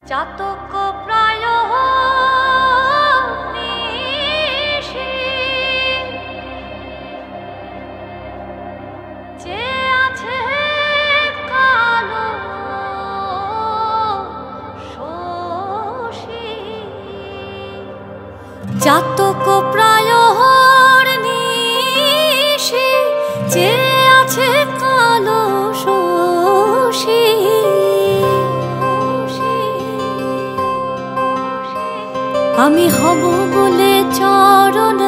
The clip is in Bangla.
চাতক প্রায় নিশি যে আছে কালো শোষী, চাতক প্রায় নিশি যে আছে কালো শোষী। আমি হব বলে চরণ